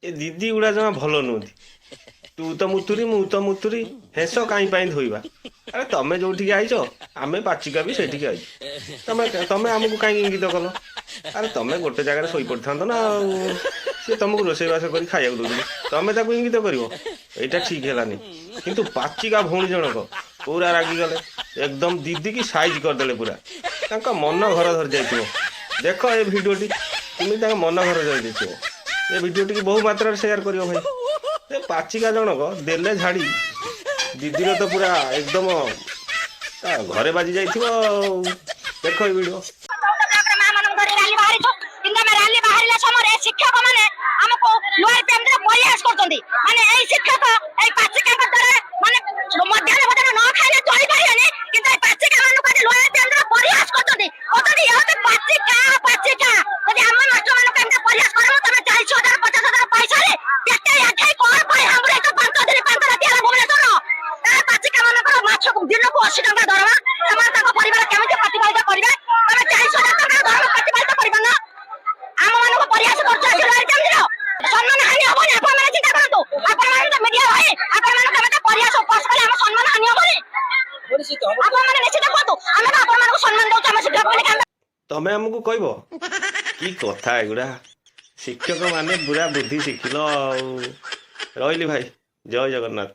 ଏ ଦିଦି ଗୁଡ଼ା ଜମା ଭଲ ନୁହନ୍ତି। ତୁ ତ ମୁତୁରି ମୁଁ ତ ମୁତୁରି ହେସ କାହିଁ ପାଇଁ ଧୋଇବା। ଆରେ ତମେ ଯୋଉଠିକି ଆଇଛ ଆମେ ପାଚିକା ବି ସେଇଠିକି ଆଇଛୁ। ତମେ ତମେ ଆମକୁ କାହିଁକି ଇଙ୍ଗିତ କଲ? ଆରେ ତମେ ଗୋଟେ ଜାଗାରେ ଶୋଇପଡ଼ିଥାନ୍ତ ନା ଆଉ। ସିଏ ତମକୁ ରୋଷେଇବାସ କରି ଖାଇବାକୁ ଦଉଛନ୍ତି, ତମେ ତାକୁ ଇଙ୍ଗିତ କରିବ? ଏଇଟା ଠିକ୍ ହେଲାନି। କିନ୍ତୁ ପାଚିକା ଭଉଣୀ ଜଣକ ପୁରା ରାଗିଗଲେ, ଏକଦମ ଦିଦି କି ସାଇଜ କରିଦେଲେ ପୁରା। ତାଙ୍କ ମନ ଘର ଧରି ଯାଇଥିବ। ଦେଖ ଏ ଭିଡ଼ିଓଟି, କେମିତି ତାଙ୍କ ମନ ଘର ଧରି ଯାଇଥିବ। ଏ ଭିଡ଼ିଓଟିକୁ ବହୁ ମାତ୍ରାରେ ସେୟାର କରିବ ଭାଇ। ଏ ପାଚିକା ଜଣକ ଦେଲେ ଝାଡ଼ି, ଦିଦିର ତ ପୁରା ଏକଦମ ତା ଘରେ ବାଜି ଯାଇଥିବ ଆଉ। ଦେଖ ଏ ଭିଡ଼ିଓ। ଶିକ୍ଷକ ମାନେ ଆମକୁ ପ୍ରୟାସ କରୁଛନ୍ତି, ମାନେ ଏଇ ଶିକ୍ଷକ ଏଇ ପାଚିକାଙ୍କ ଦ୍ୱାରା ମାନେ ମଧ୍ୟାହ୍ନ ଭୋଜନ ନ ଖାଇଲେ ଚଳିପାରିବେନି, କିନ୍ତୁ ଏଇ ପାଚିକା ମାନଙ୍କୁ ଆଜି ଲୋହା କେନ୍ଦ୍ର ପ୍ରୟାସ କରୁଛନ୍ତି। ପାଚିକା ପାଚିକା ଯଦି ଆମ ମାଷ୍ଟରମାନଙ୍କୁ ଏମିତି ପ୍ରୟାସ କରିବ, ତମେ 40,000 50,000 ପଇସାରେ କେତେ ଏଠେଇ କଣ ପାଇଁ ଆମର ଏକ 5 ଦିନ 5 ରାତି ହେଲା ଭୁବନେଶ୍ୱର। ପାଚିକା ମାନଙ୍କର ମାଛକୁ ଦିନକୁ 80 ଟଙ୍କା ଦରମା, ସେମାନେ ତାଙ୍କ ପରିବାର କେମିତି ପ୍ରତିପାଳିତ କରିବେ? ତମେ 40,000 ଟଙ୍କା ଦରମା ପ୍ରତିପାଳିତ କରିବ ନା? ଆମ ମାନଙ୍କୁ ପ୍ରୟାସ କରୁଛ ସମ୍ମାନ ହାନି ହବନି? ଆପଣମାନେ ଚିନ୍ତା କରନ୍ତୁ। ଆପଣମାନେ ତ ମିଡିଆ ଭାଇ, ଆପଣମାନଙ୍କୁ କେମିତି ପ୍ରୟାସ ଉପହାସ କଲେ ଆମ ସମ୍ମାନ ହାନି ହବନି? ଆପଣମାନେ ନିଶ୍ଚିତ କୁହନ୍ତୁ, ଆମେ ତ ଆପଣମାନଙ୍କୁ ସମ୍ମାନ ଦଉଛୁ। ଆମ ଶିକ୍ଷକ ମାନେ ତମେ ଆମକୁ କହିବ କି କଥା ଏଗୁଡ଼ା? ଶିକ୍ଷକ ମାନେ ପୁରା ବୁଦ୍ଧି ଶିଖିଲ ଆଉ। ରହିଲି ଭାଇ, ଜୟ ଜଗନ୍ନାଥ।